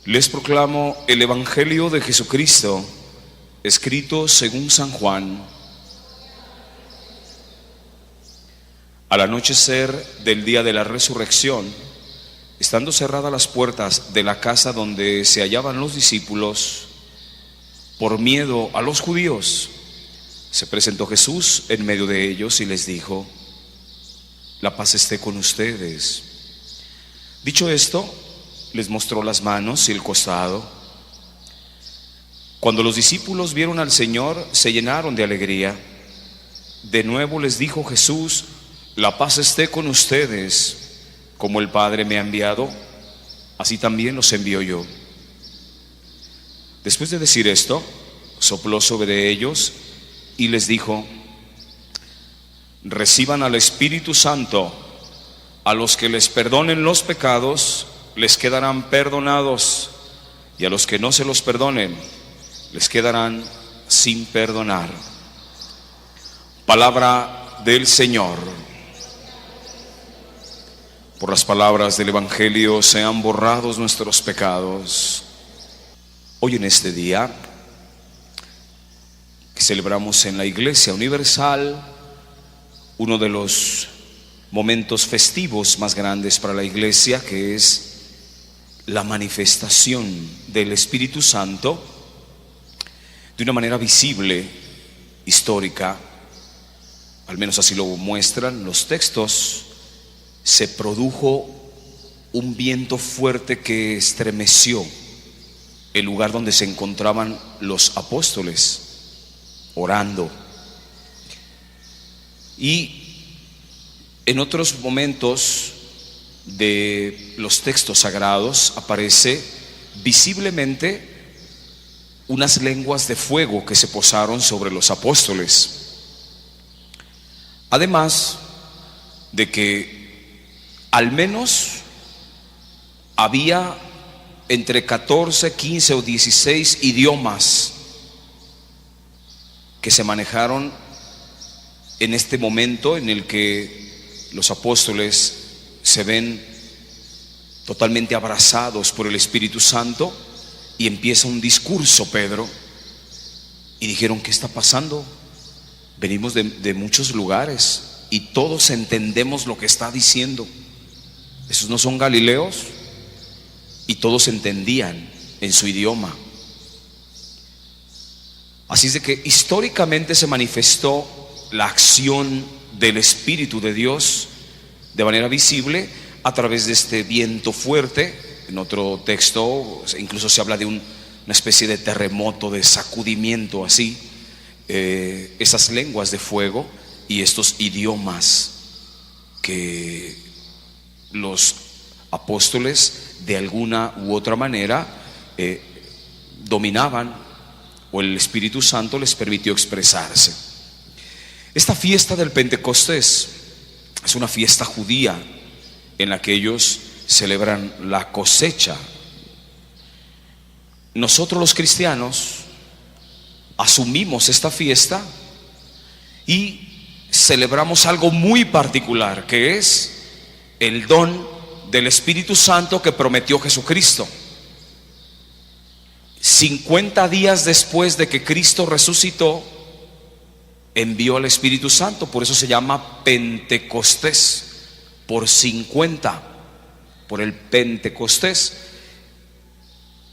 Les proclamo el Evangelio de Jesucristo, escrito según San Juan. Al anochecer del día de la resurrección, estando cerradas las puertas de la casa donde se hallaban los discípulos, por miedo a los judíos, se presentó Jesús en medio de ellos y les dijo: la paz esté con ustedes. Dicho esto, les mostró las manos y el costado. Cuando los discípulos vieron al Señor, se llenaron de alegría. De nuevo les dijo Jesús: la paz esté con ustedes. Como el Padre me ha enviado, así también los envío yo. Después de decir esto, sopló sobre ellos y les dijo: reciban al Espíritu Santo. A los que les perdonen los pecados, les quedarán perdonados, y a los que no se los perdonen, les quedarán sin perdonar. Palabra del Señor. Por las palabras del Evangelio sean borrados nuestros pecados. Hoy en este día que celebramos en la Iglesia Universal, uno de los momentos festivos más grandes para la Iglesia, que es la manifestación del Espíritu Santo de una manera visible, histórica, al menos así lo muestran los textos. Se produjo un viento fuerte que estremeció el lugar donde se encontraban los apóstoles orando. Y en otros momentos de los textos sagrados aparece visiblemente unas lenguas de fuego que se posaron sobre los apóstoles. Además de que al menos había entre 14, 15 o 16 idiomas que se manejaron en este momento en el que los apóstoles se ven totalmente abrazados por el Espíritu Santo, y empieza un discurso Pedro, y dijeron: ¿qué está pasando? Venimos de muchos lugares y todos entendemos lo que está diciendo. ¿Esos no son galileos? Y todos entendían en su idioma. Así es de que históricamente se manifestó la acción del Espíritu de Dios de manera visible a través de este viento fuerte. En otro texto incluso se habla de una especie de terremoto, de sacudimiento así. Esas lenguas de fuego y estos idiomas que los apóstoles de alguna u otra manera dominaban, o el Espíritu Santo les permitió expresarse. Esta fiesta del Pentecostés es una fiesta judía en la que ellos celebran la cosecha. Nosotros los cristianos asumimos esta fiesta y celebramos algo muy particular, que es el don del Espíritu Santo que prometió Jesucristo. 50 días después de que Cristo resucitó, envió al Espíritu Santo. Por eso se llama Pentecostés, por 50, por el Pentecostés.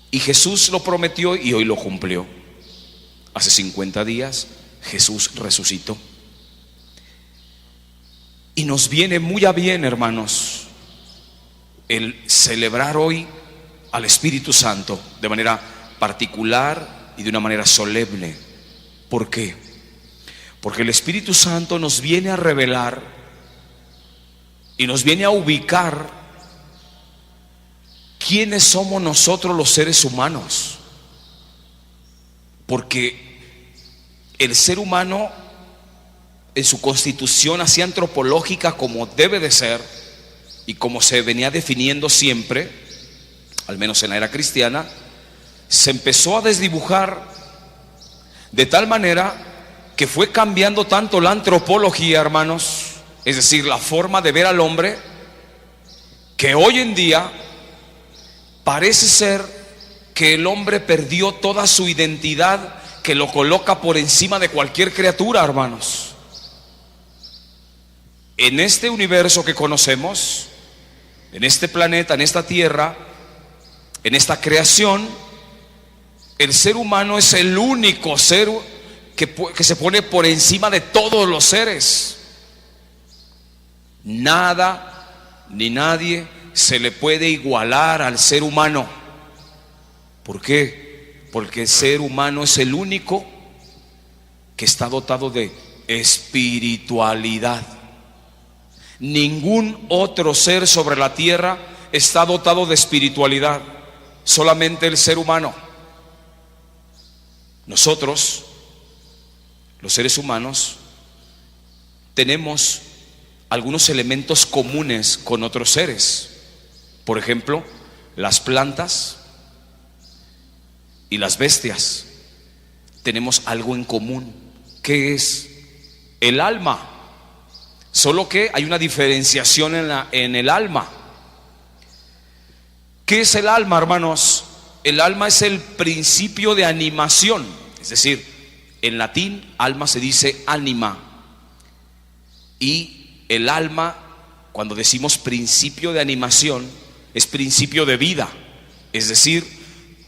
Y Jesús lo prometió y hoy lo cumplió. Hace 50 días Jesús resucitó. Y nos viene muy a bien, hermanos, el celebrar hoy al Espíritu Santo de manera particular y de una manera solemne. ¿Por qué? Porque el Espíritu Santo nos viene a revelar y nos viene a ubicar quiénes somos nosotros los seres humanos. Porque el ser humano, en su constitución así antropológica como debe de ser y como se venía definiendo siempre, al menos en la era cristiana, se empezó a desdibujar de tal manera que fue cambiando tanto la antropología, hermanos, es decir, la forma de ver al hombre, que hoy en día parece ser que el hombre perdió toda su identidad que lo coloca por encima de cualquier criatura, hermanos. En este universo que conocemos, en este planeta, en esta tierra, en esta creación, el ser humano es el único ser que se pone por encima de todos los seres. Nada ni nadie se le puede igualar al ser humano. ¿Por qué? Porque el ser humano es el único que está dotado de espiritualidad. Ningún otro ser sobre la tierra está dotado de espiritualidad, solamente el ser humano. Nosotros, los seres humanos, tenemos algunos elementos comunes con otros seres. Por ejemplo, las plantas y las bestias. Tenemos algo en común, que es el alma. Solo que hay una diferenciación en el alma. ¿Qué es el alma, hermanos? El alma es el principio de animación. Es decir, en latín, alma se dice anima. Y el alma, cuando decimos principio de animación, es principio de vida. Es decir,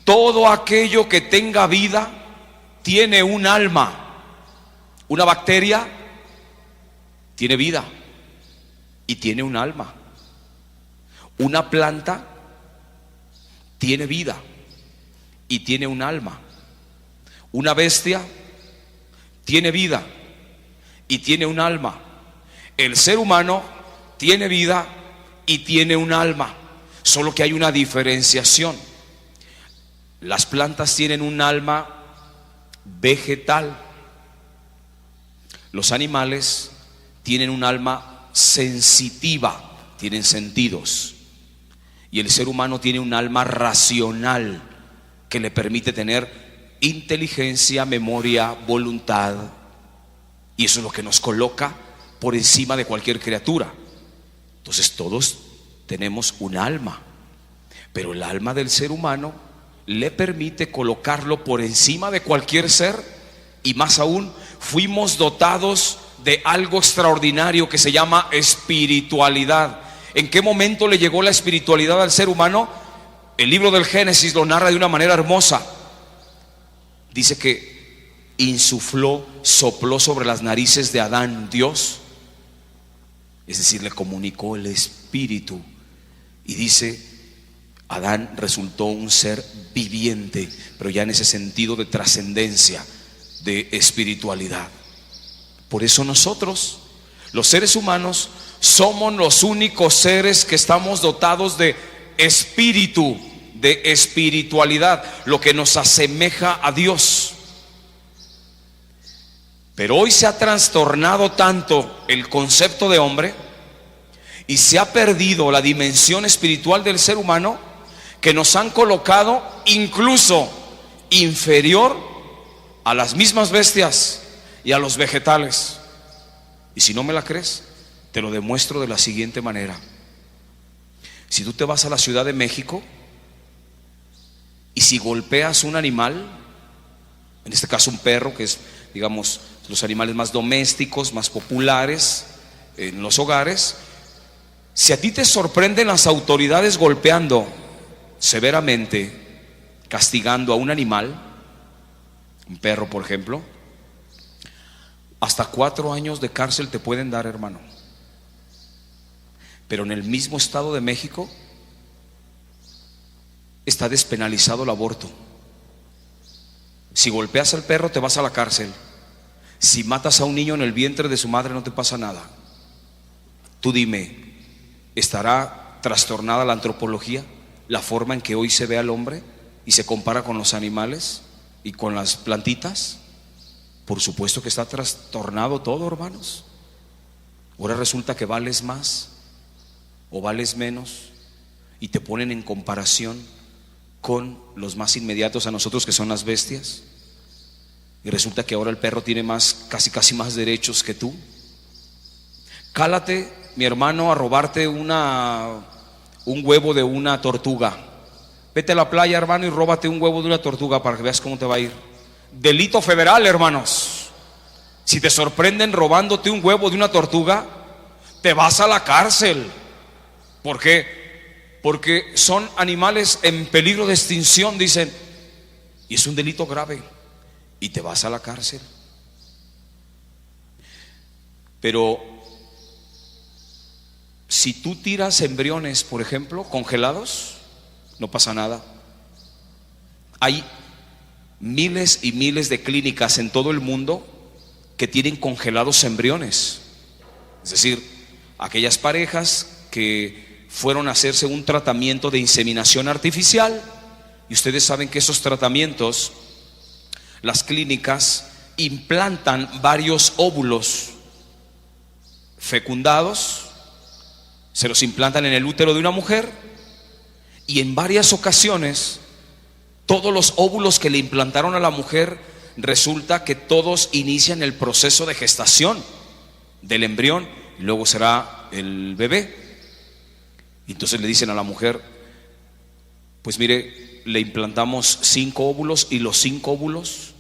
todo aquello que tenga vida tiene un alma. Una bacteria tiene vida y tiene un alma. Una planta tiene vida y tiene un alma. Una bestia tiene vida y tiene un alma. El ser humano tiene vida y tiene un alma, solo que hay una diferenciación. Las plantas tienen un alma vegetal. Los animales tienen un alma sensitiva, tienen sentidos. Y el ser humano tiene un alma racional que le permite tener inteligencia, memoria, voluntad. Y eso es lo que nos coloca por encima de cualquier criatura. Entonces todos tenemos un alma, pero el alma del ser humano le permite colocarlo por encima de cualquier ser. Y más aún, fuimos dotados de algo extraordinario que se llama espiritualidad. ¿En qué momento le llegó la espiritualidad al ser humano? El libro del Génesis lo narra de una manera hermosa. Dice que insufló, sopló sobre las narices de Adán Dios, es decir, le comunicó el espíritu. Y dice, Adán resultó un ser viviente, pero ya en ese sentido de trascendencia, de espiritualidad. Por eso nosotros, los seres humanos, somos los únicos seres que estamos dotados de espíritu, de espiritualidad, lo que nos asemeja a Dios. Pero hoy se ha trastornado tanto el concepto de hombre y se ha perdido la dimensión espiritual del ser humano, que nos han colocado incluso inferior a las mismas bestias y a los vegetales. Y si no me la crees, te lo demuestro de la siguiente manera. Si tú te vas a la Ciudad de México y si golpeas un animal, en este caso un perro, que es, digamos, los animales más domésticos, más populares en los hogares, si a ti te sorprenden las autoridades golpeando severamente, castigando a un animal, un perro por ejemplo, hasta 4 años de cárcel te pueden dar, hermano. Pero en el mismo Estado de México está despenalizado el aborto. Si golpeas al perro te vas a la cárcel. Si matas a un niño en el vientre de su madre no te pasa nada. Tú dime, ¿estará trastornada la antropología? La forma en que hoy se ve al hombre y se compara con los animales y con las plantitas. Por supuesto que está trastornado todo, hermanos. Ahora resulta que vales más o vales menos y te ponen en comparación con los más inmediatos a nosotros, que son las bestias. Y resulta que ahora el perro tiene casi más derechos que tú. Cálate, mi hermano, a robarte un huevo de una tortuga Vete a la playa, hermano, y róbate un huevo de una tortuga para que veas cómo te va a ir. Delito federal, hermanos. Si te sorprenden robándote un huevo de una tortuga, te vas a la cárcel. ¿Por qué? Porque son animales en peligro de extinción, dicen, y es un delito grave, y te vas a la cárcel. Pero si tú tiras embriones, por ejemplo, congelados, no pasa nada. Hay miles y miles de clínicas en todo el mundo que tienen congelados embriones. Es decir, aquellas parejas que fueron a hacerse un tratamiento de inseminación artificial, y ustedes saben que esos tratamientos, las clínicas implantan varios óvulos fecundados, se los implantan en el útero de una mujer, y en varias ocasiones todos los óvulos que le implantaron a la mujer, resulta que todos inician el proceso de gestación del embrión, y luego será el bebé. Entonces le dicen a la mujer, pues mire, le implantamos 5 óvulos y los 5 óvulos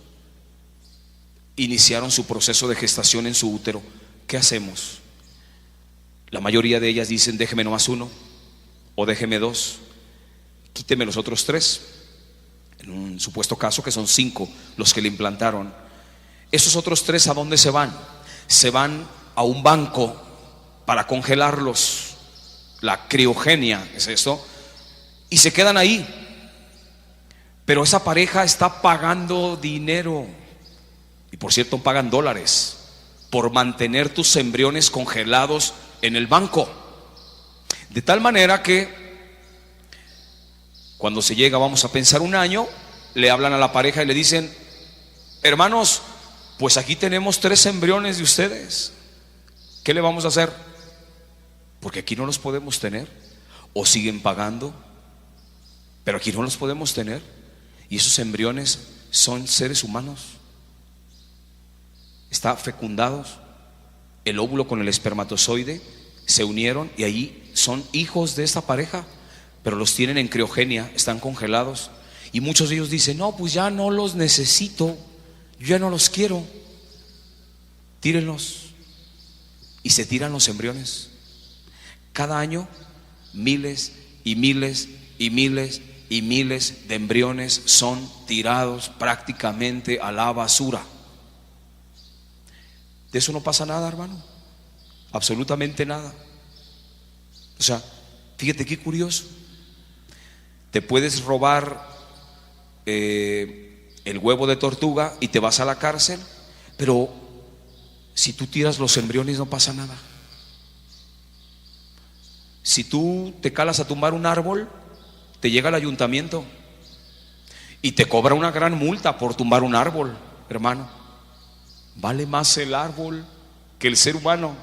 iniciaron su proceso de gestación en su útero. ¿Qué hacemos? La mayoría de ellas dicen, déjeme nomás 1 o déjeme 2, quíteme los otros 3. En un supuesto caso que son 5 los que le implantaron. Esos otros 3, ¿a dónde se van? Se van a un banco para congelarlos. La criogenia es esto, y se quedan ahí. Pero esa pareja está pagando dinero, y por cierto pagan dólares, por mantener tus embriones congelados en el banco. De tal manera que cuando se llega, vamos a pensar, 1 año, le hablan a la pareja y le dicen, hermanos, pues aquí tenemos 3 embriones de ustedes, ¿qué le vamos a hacer? Porque aquí no los podemos tener. O siguen pagando, pero aquí no los podemos tener. Y esos embriones son seres humanos, están fecundados, el óvulo con el espermatozoide se unieron, y ahí son hijos de esta pareja, pero los tienen en criogenia, están congelados. Y muchos de ellos dicen, no, pues ya no los necesito, yo ya no los quiero, tírenlos. Y se tiran los embriones. Cada año miles y miles y miles y miles de embriones son tirados prácticamente a la basura. De eso no pasa nada, hermano, absolutamente nada. O sea, fíjate qué curioso. Te puedes robar el huevo de tortuga y te vas a la cárcel, pero si tú tiras los embriones no pasa nada. Si tú te calas a tumbar un árbol, te llega el ayuntamiento y te cobra una gran multa por tumbar un árbol, hermano. Vale más el árbol que el ser humano.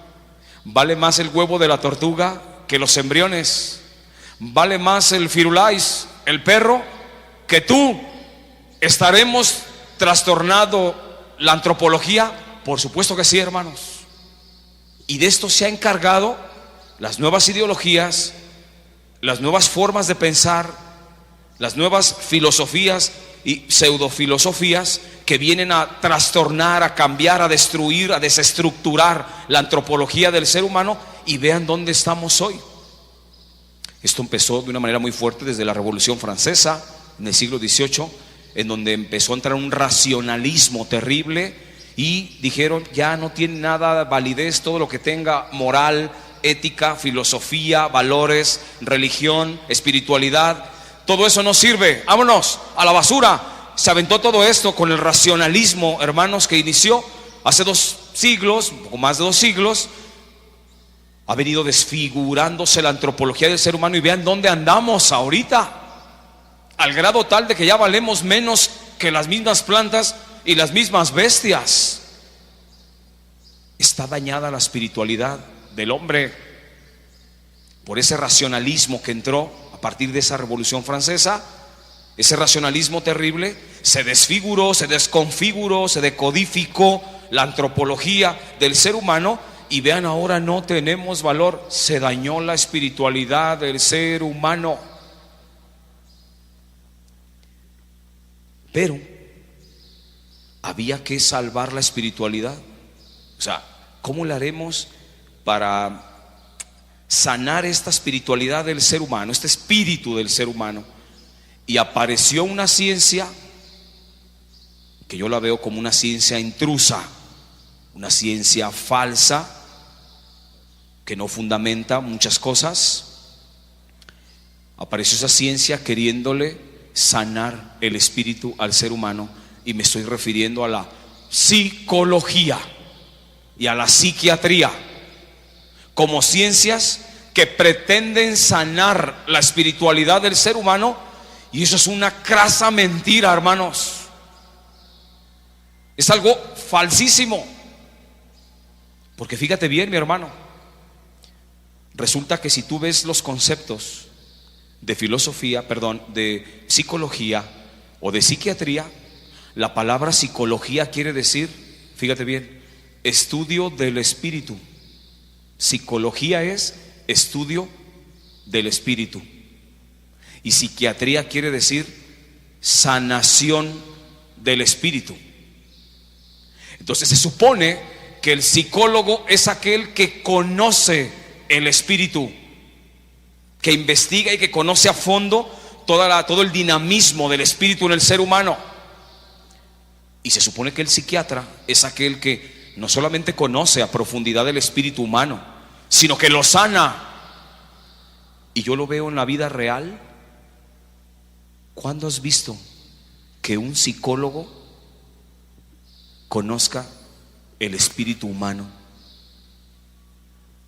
Vale más el huevo de la tortuga que los embriones. Vale más el firulais, el perro, que tú. ¿Estaremos trastornando la antropología? Por supuesto que sí, hermanos. Y de esto se ha encargado las nuevas ideologías, las nuevas formas de pensar, las nuevas filosofías y pseudofilosofías que vienen a trastornar, a cambiar, a destruir, a desestructurar la antropología del ser humano. Y vean dónde estamos hoy. Esto empezó de una manera muy fuerte desde la Revolución Francesa en el siglo XVIII, en donde empezó a entrar un racionalismo terrible, y dijeron, ya no tiene nada de validez todo lo que tenga moral, ética, filosofía, valores, religión, espiritualidad. Todo eso no sirve, vámonos a la basura. Se aventó todo esto con el racionalismo, hermanos, que inició hace 2 siglos, un poco más de 2 siglos. Ha venido desfigurándose la antropología del ser humano, y vean dónde andamos ahorita, al grado tal de que ya valemos menos que las mismas plantas y las mismas bestias. Está dañada la espiritualidad del hombre por ese racionalismo que entró a partir de esa Revolución Francesa. Ese racionalismo terrible se desfiguró, se desconfiguró, se decodificó la antropología del ser humano, y vean, ahora no tenemos valor. Se dañó la espiritualidad del ser humano. Pero había que salvar la espiritualidad. O sea, ¿cómo le haremos para sanar esta espiritualidad del ser humano, este espíritu del ser humano? Y apareció una ciencia que yo la veo como una ciencia intrusa, una ciencia falsa, que no fundamenta muchas cosas. Apareció esa ciencia queriéndole sanar el espíritu al ser humano, y me estoy refiriendo a la psicología y a la psiquiatría como ciencias que pretenden sanar la espiritualidad del ser humano, y eso es una crasa mentira, hermanos. Es algo falsísimo. Porque fíjate bien, mi hermano, resulta que si tú ves los conceptos de filosofía, perdón, de psicología o de psiquiatría, la palabra psicología quiere decir, fíjate bien, estudio del espíritu. Psicología es estudio del espíritu. Y psiquiatría quiere decir sanación del espíritu. Entonces se supone que el psicólogo es aquel que conoce el espíritu, que investiga y que conoce a fondo todo el dinamismo del espíritu en el ser humano. Y se supone que el psiquiatra es aquel que no solamente conoce a profundidad el espíritu humano, sino que lo sana. Y yo lo veo en la vida real. ¿Cuándo has visto que un psicólogo conozca el espíritu humano?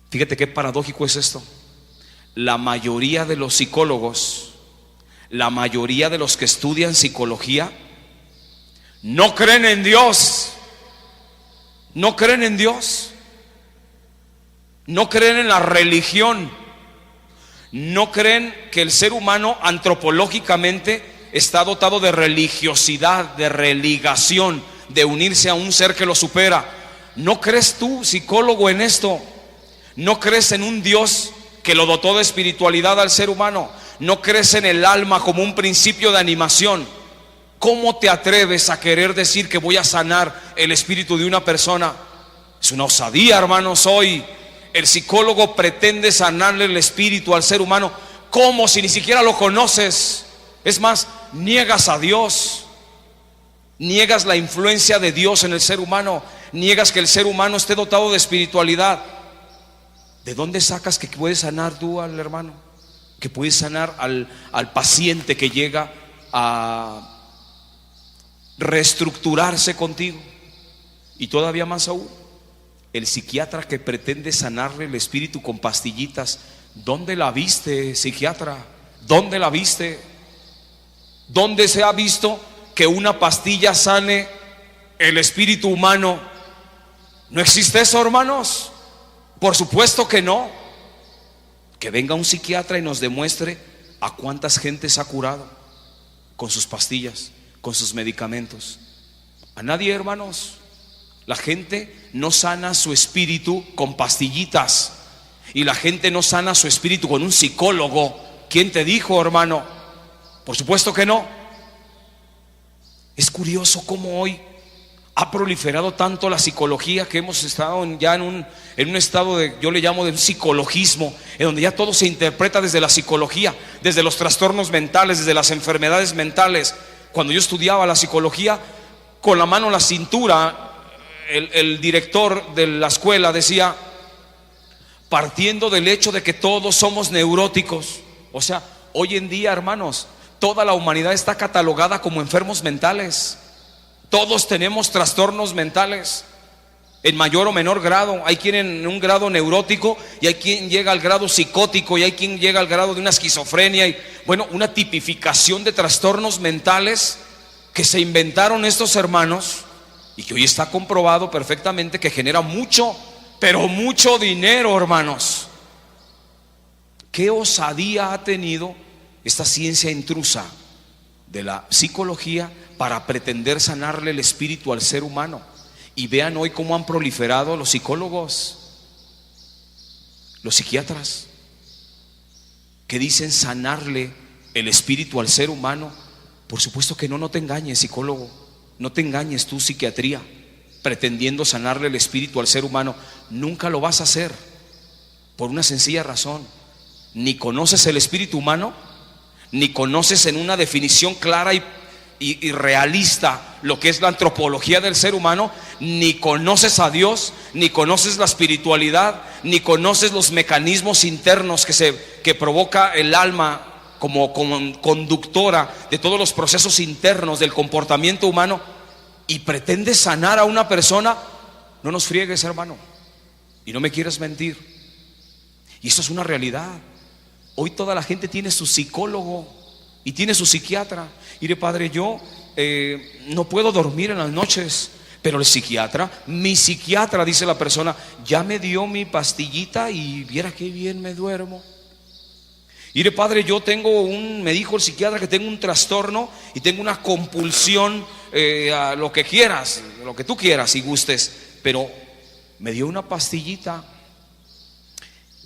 Fíjate qué paradójico es esto. La mayoría de los psicólogos, la mayoría de los que estudian psicología, no creen en Dios. No creen en Dios. No creen en la religión. No creen que el ser humano antropológicamente está dotado de religiosidad, de religación, de unirse a un ser que lo supera. ¿No crees tú, psicólogo, en esto? ¿No crees en un Dios que lo dotó de espiritualidad al ser humano? ¿No crees en el alma como un principio de animación? ¿Cómo te atreves a querer decir que voy a sanar el espíritu de una persona? Es una osadía, hermanos. Hoy el psicólogo pretende sanarle el espíritu al ser humano. ¿Cómo, si ni siquiera lo conoces? Es más, niegas a Dios, niegas la influencia de Dios en el ser humano, niegas que el ser humano esté dotado de espiritualidad. ¿De dónde sacas que puedes sanar tú al hermano? Que puedes sanar al paciente que llega a reestructurarse contigo. Y todavía más aún, el psiquiatra que pretende sanarle el espíritu con pastillitas. ¿Dónde la viste, psiquiatra? ¿Dónde la viste? ¿Dónde se ha visto que una pastilla sane el espíritu humano? ¿No existe eso, hermanos? Por supuesto que no. Que venga un psiquiatra y nos demuestre a cuántas gentes ha curado con sus pastillas, con sus medicamentos. A nadie, hermanos. La gente no sana su espíritu con pastillitas, y la gente no sana su espíritu con un psicólogo. ¿Quién te dijo, hermano? Por supuesto que no. Es curioso cómo hoy ha proliferado tanto la psicología, que hemos estado ya en un estado de, yo le llamo de un psicologismo, en donde ya todo se interpreta desde la psicología, desde los trastornos mentales, desde las enfermedades mentales. Cuando yo estudiaba la psicología, con la mano en la cintura, el director de la escuela decía, partiendo del hecho de que todos somos neuróticos. O sea, hoy en día, hermanos, toda la humanidad está catalogada como enfermos mentales. Todos tenemos trastornos mentales en mayor o menor grado. Hay quien en un grado neurótico, y hay quien llega al grado psicótico, y hay quien llega al grado de una esquizofrenia, y bueno, una tipificación de trastornos mentales que se inventaron estos hermanos, y que hoy está comprobado perfectamente que genera mucho, pero mucho dinero, hermanos. ¿Qué osadía ha tenido esta ciencia intrusa de la psicología para pretender sanarle el espíritu al ser humano? Y vean hoy cómo han proliferado los psicólogos, los psiquiatras, que dicen sanarle el espíritu al ser humano Por supuesto que no, no te engañes, psicólogo, no te engañes tú, psiquiatría, pretendiendo sanarle el espíritu al ser humano. Nunca lo vas a hacer, por una sencilla razón: ni conoces el espíritu humano, ni conoces en una definición clara y realista lo que es la antropología del ser humano, ni conoces a Dios, ni conoces la espiritualidad, ni conoces los mecanismos internos que provoca el alma como conductora de todos los procesos internos del comportamiento humano, y pretendes sanar a una persona. No nos friegues, hermano, y no me quieras mentir. Y eso es una realidad. Hoy toda la gente tiene su psicólogo y tiene su psiquiatra. Mire, padre, yo no puedo dormir en las noches, pero el psiquiatra, mi psiquiatra, dice la persona, ya me dio mi pastillita y viera qué bien me duermo. Mire, padre, me dijo el psiquiatra que tengo un trastorno y tengo una compulsión a lo que quieras, lo que tú quieras y gustes, pero me dio una pastillita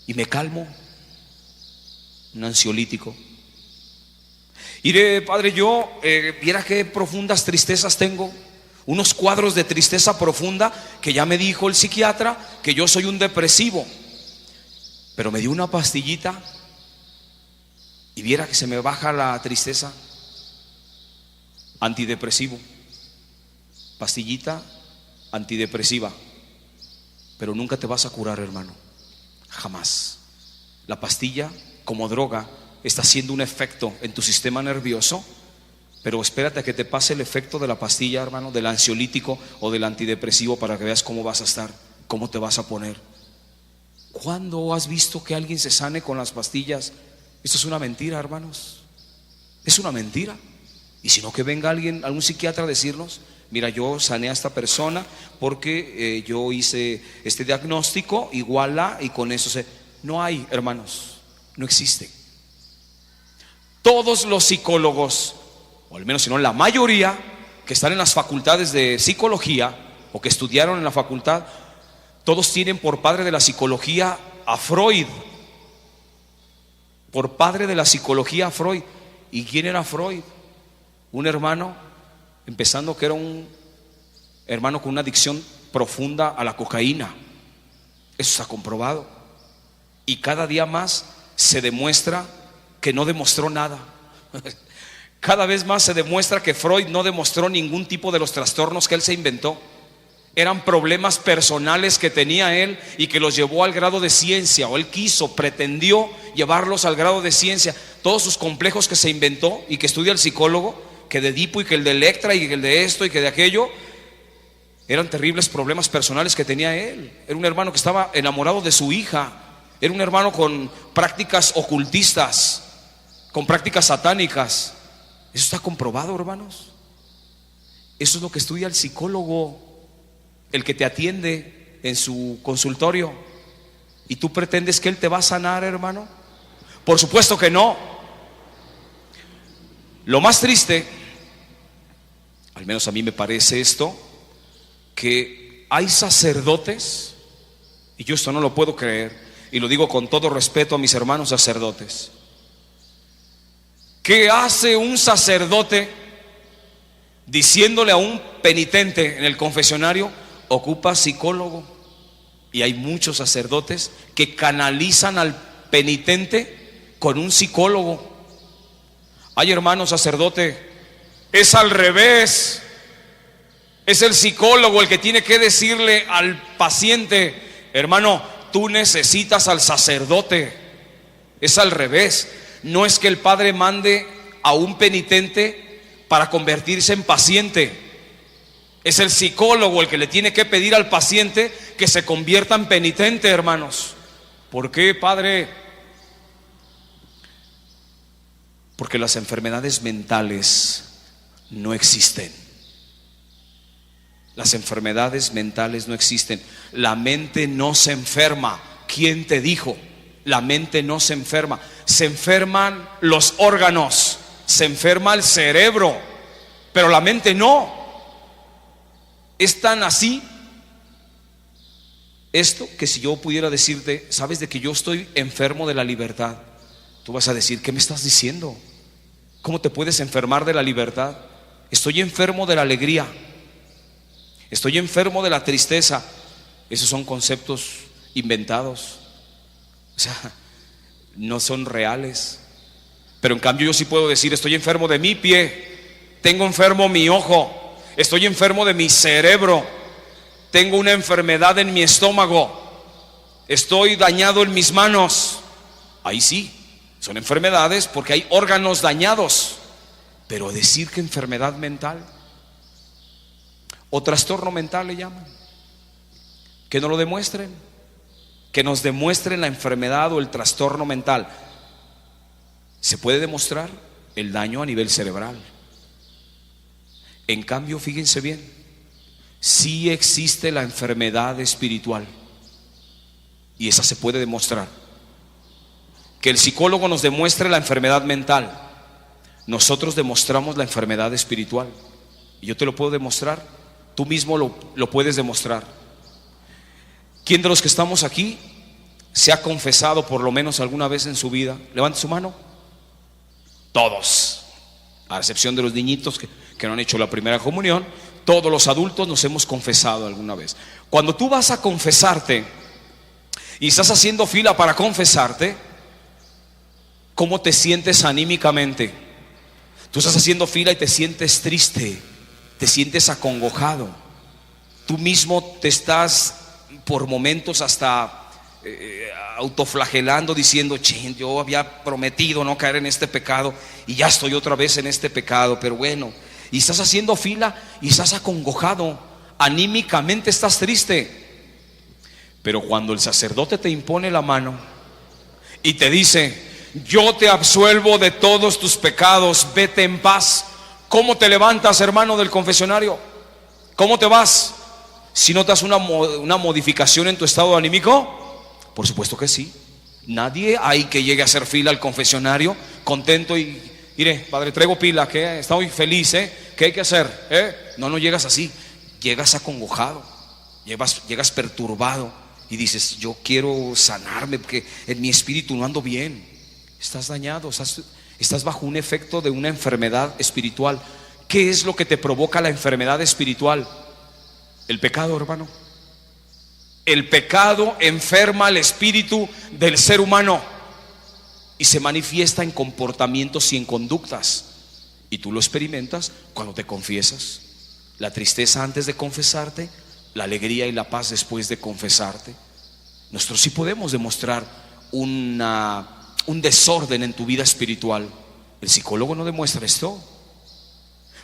y me calmo, un ansiolítico. Mire, padre, yo viera qué profundas tristezas tengo, unos cuadros de tristeza profunda que ya me dijo el psiquiatra que yo soy un depresivo, pero me dio una pastillita y viera que se me baja la tristeza. Antidepresivo, pastillita antidepresiva, pero nunca te vas a curar, hermano, jamás. La pastilla, como droga, está haciendo un efecto en tu sistema nervioso, pero espérate a que te pase el efecto de la pastilla, hermano, del ansiolítico o del antidepresivo, para que veas cómo vas a estar, cómo te vas a poner. ¿Cuándo has visto que alguien se sane con las pastillas? Esto es una mentira, hermanos, es una mentira. Y si no, que venga algún psiquiatra a decirnos: mira, yo sané a esta persona porque yo hice este diagnóstico, igual a, y con eso No hay, hermanos, no existe. Todos los psicólogos, o al menos si no la mayoría, que están en las facultades de psicología o que estudiaron en la facultad, todos tienen por padre de la psicología a Freud. Por padre de la psicología a Freud. ¿Y quién era Freud? Un hermano, empezando que era un hermano con una adicción profunda a la cocaína. Eso está comprobado. Y cada día más se demuestra que no demostró nada. Cada vez más se demuestra que Freud no demostró ningún tipo de los trastornos que él se inventó. Eran problemas personales que tenía él y que los llevó al grado de ciencia, o él pretendió llevarlos al grado de ciencia. Todos sus complejos que se inventó y que estudia el psicólogo, que de Edipo y que el de Electra y que el de esto y que de aquello, eran terribles problemas personales que tenía él. Era un hermano que estaba enamorado de su hija. Era un hermano con prácticas ocultistas, con prácticas satánicas. Eso está comprobado, hermanos. Eso es lo que estudia el psicólogo, el que te atiende en su consultorio. ¿Y tú pretendes que él te va a sanar, hermano? Por supuesto que no. Lo más triste, al menos a mí me parece esto, que hay sacerdotes, y yo esto no lo puedo creer, y lo digo con todo respeto a mis hermanos sacerdotes. ¿Qué hace un sacerdote diciéndole a un penitente en el confesionario: ocupa psicólogo? Y hay muchos sacerdotes que canalizan al penitente con un psicólogo. Ay, hermano sacerdote, es al revés. Es el psicólogo el que tiene que decirle al paciente: hermano, tú necesitas al sacerdote. Es al revés. No es que el padre mande a un penitente para convertirse en paciente. Es el psicólogo el que le tiene que pedir al paciente que se convierta en penitente, hermanos. ¿Por qué, padre? Porque las enfermedades mentales no existen. Las enfermedades mentales no existen. La mente no se enferma. ¿Quién te dijo? La mente no se enferma. Se enferman los órganos, se enferma el cerebro, pero la mente no. Es tan así esto que si yo pudiera decirte: sabes de que yo estoy enfermo de la libertad, tú vas a decir: ¿qué me estás diciendo? ¿Cómo te puedes enfermar de la libertad? Estoy enfermo de la alegría, estoy enfermo de la tristeza. Esos son conceptos inventados, o sea, no son reales. Pero en cambio yo sí puedo decir: estoy enfermo de mi pie, tengo enfermo mi ojo, estoy enfermo de mi cerebro, tengo una enfermedad en mi estómago, estoy dañado en mis manos. Ahí sí, son enfermedades porque hay órganos dañados. Pero decir que enfermedad mental o trastorno mental le llaman, que no lo demuestren, que nos demuestren la enfermedad o el trastorno mental. Se puede demostrar el daño a nivel cerebral. En cambio, fíjense bien, sí existe la enfermedad espiritual, y esa se puede demostrar. Que el psicólogo nos demuestre la enfermedad mental, nosotros demostramos la enfermedad espiritual. Y yo te lo puedo demostrar, tú mismo lo puedes demostrar. ¿Quién de los que estamos aquí se ha confesado por lo menos alguna vez en su vida? Levante su mano. Todos, a excepción de los niñitos que no han hecho la primera comunión. Todos los adultos nos hemos confesado alguna vez. Cuando tú vas a confesarte y estás haciendo fila para confesarte, ¿cómo te sientes anímicamente? Tú estás haciendo fila y te sientes triste, te sientes acongojado. Tú mismo te estás por momentos hasta autoflagelando, diciendo: che, yo había prometido no caer en este pecado y ya estoy otra vez en este pecado. Pero bueno, y estás haciendo fila y estás acongojado, anímicamente estás triste. Pero cuando el sacerdote te impone la mano y te dice: yo te absuelvo de todos tus pecados, vete en paz, ¿cómo te levantas, hermano del confesionario? ¿Cómo te vas? ¿Si notas una modificación en tu estado anímico? Por supuesto que sí. Nadie hay que llegue a hacer fila al confesionario contento y: mire, padre, traigo pila, que estoy feliz, ¿qué hay que hacer? No llegas así, llegas acongojado, llegas perturbado y dices: yo quiero sanarme porque en mi espíritu no ando bien. Estás dañado, estás bajo un efecto de una enfermedad espiritual. ¿Qué es lo que te provoca la enfermedad espiritual? El pecado, hermano. El pecado enferma el espíritu del ser humano y se manifiesta en comportamientos y en conductas. Y tú lo experimentas cuando te confiesas. La tristeza antes de confesarte, la alegría y la paz después de confesarte. Nosotros sí podemos demostrar un desorden en tu vida espiritual. El psicólogo no demuestra esto.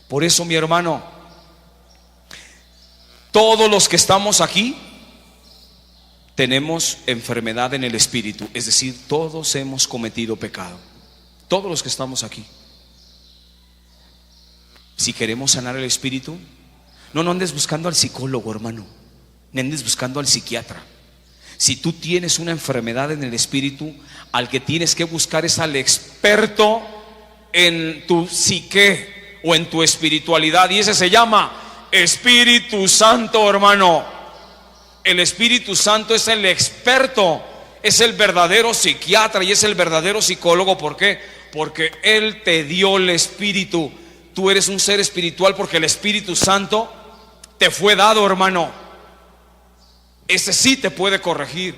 Por eso, mi hermano, todos los que estamos aquí tenemos enfermedad en el espíritu. Es decir, todos hemos cometido pecado. Todos los que estamos aquí. Si queremos sanar el espíritu, no andes buscando al psicólogo, hermano, ni andes buscando al psiquiatra. Si tú tienes una enfermedad en el espíritu, al que tienes que buscar es al experto en tu psique o en tu espiritualidad, y ese se llama Espíritu Santo, hermano. El Espíritu Santo es el experto, es el verdadero psiquiatra y es el verdadero psicólogo. ¿Por qué? Porque Él te dio el espíritu. Tú eres un ser espiritual porque el Espíritu Santo te fue dado, hermano. Ese sí te puede corregir.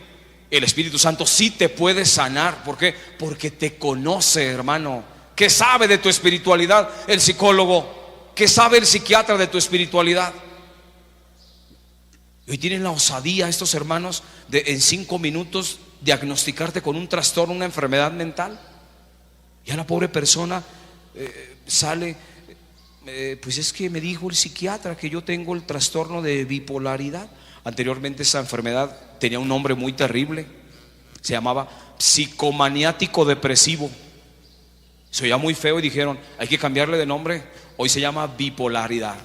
El Espíritu Santo sí te puede sanar. ¿Por qué? Porque te conoce, hermano. ¿Qué sabe de tu espiritualidad el psicólogo? ¿Qué sabe el psiquiatra de tu espiritualidad? Hoy tienen la osadía estos hermanos de en 5 minutos diagnosticarte con un trastorno, una enfermedad mental. Ya la pobre persona sale, pues es que me dijo el psiquiatra que yo tengo el trastorno de bipolaridad. Anteriormente esa enfermedad tenía un nombre muy terrible, se llamaba psicomaniático depresivo. Se oía muy feo y dijeron: hay que cambiarle de nombre. Hoy se llama bipolaridad.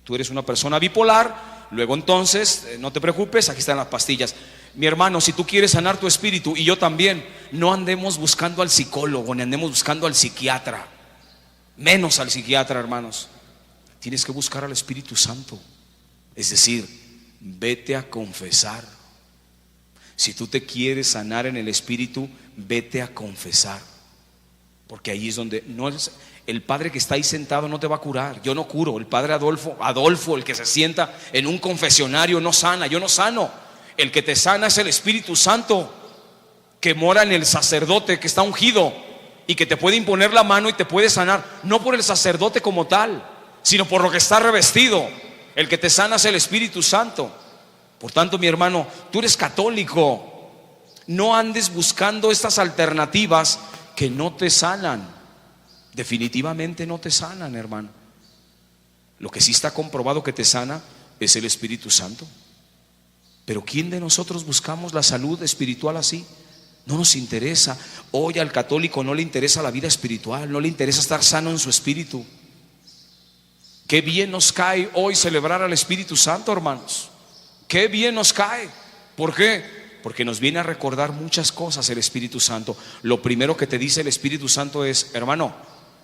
Tú eres una persona bipolar. Luego entonces, no te preocupes, aquí están las pastillas. Mi hermano, si tú quieres sanar tu espíritu, y yo también, no andemos buscando al psicólogo, ni andemos buscando al psiquiatra, menos al psiquiatra, hermanos. Tienes que buscar al Espíritu Santo. Es decir, vete a confesar. Si tú te quieres sanar en el espíritu, vete a confesar. Porque ahí es donde no es, el padre que está ahí sentado no te va a curar. Yo no curo. El padre Adolfo, el que se sienta en un confesionario, no sana. Yo no sano. El que te sana es el Espíritu Santo, que mora en el sacerdote, que está ungido y que te puede imponer la mano y te puede sanar. No por el sacerdote como tal, sino por lo que está revestido. El que te sana es el Espíritu Santo. Por tanto, mi hermano, tú eres católico. No andes buscando estas alternativas que no te sanan. Definitivamente no te sanan, hermano. Lo que sí está comprobado que te sana es el Espíritu Santo. Pero ¿quién de nosotros buscamos la salud espiritual así? No nos interesa. Hoy al católico no le interesa la vida espiritual, no le interesa estar sano en su espíritu. Qué bien nos cae hoy celebrar al Espíritu Santo, hermanos. Qué bien nos cae. ¿Por qué? Porque nos viene a recordar muchas cosas el Espíritu Santo. Lo primero que te dice el Espíritu Santo es: hermano,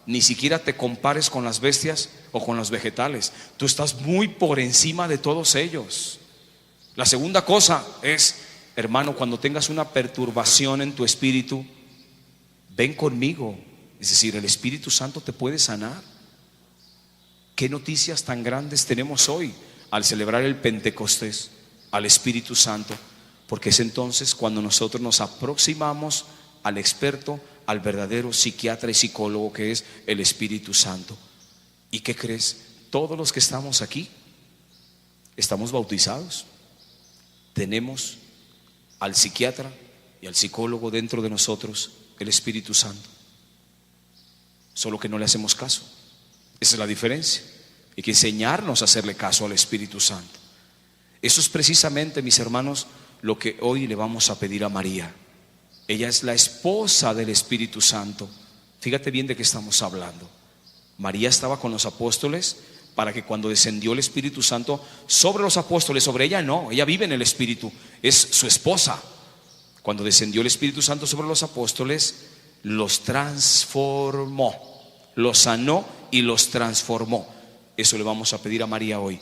ni siquiera te compares con las bestias o con los vegetales. Tú estás muy por encima de todos ellos. La segunda cosa es: hermano, cuando tengas una perturbación en tu espíritu, ven conmigo. Es decir, el Espíritu Santo te puede sanar. ¿Qué noticias tan grandes tenemos hoy al celebrar el Pentecostés al Espíritu Santo? Porque es entonces cuando nosotros nos aproximamos al experto, al verdadero psiquiatra y psicólogo que es el Espíritu Santo. ¿Y qué crees? Todos los que estamos aquí estamos bautizados. Tenemos al psiquiatra y al psicólogo dentro de nosotros, el Espíritu Santo. Solo que no le hacemos caso. Esa es la diferencia. Hay que enseñarnos a hacerle caso al Espíritu Santo. Eso es precisamente, mis hermanos, lo que hoy le vamos a pedir a María. Ella es la esposa del Espíritu Santo. Fíjate bien de qué estamos hablando. María estaba con los apóstoles para que cuando descendió el Espíritu Santo sobre los apóstoles, sobre ella no, ella vive en el Espíritu, es su esposa. Cuando descendió el Espíritu Santo sobre los apóstoles, los transformó, los sanó y los transformó. Eso le vamos a pedir a María hoy,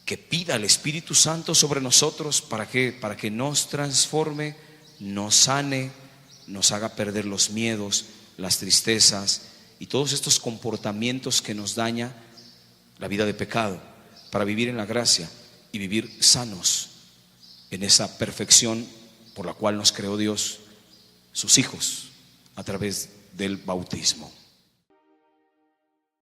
que pida el Espíritu Santo sobre nosotros. ¿Para qué? Para que nos transforme, nos sane, nos haga perder los miedos, las tristezas y todos estos comportamientos que nos daña la vida de pecado, para vivir en la gracia y vivir sanos en esa perfección por la cual nos creó Dios, sus hijos, a través del bautismo.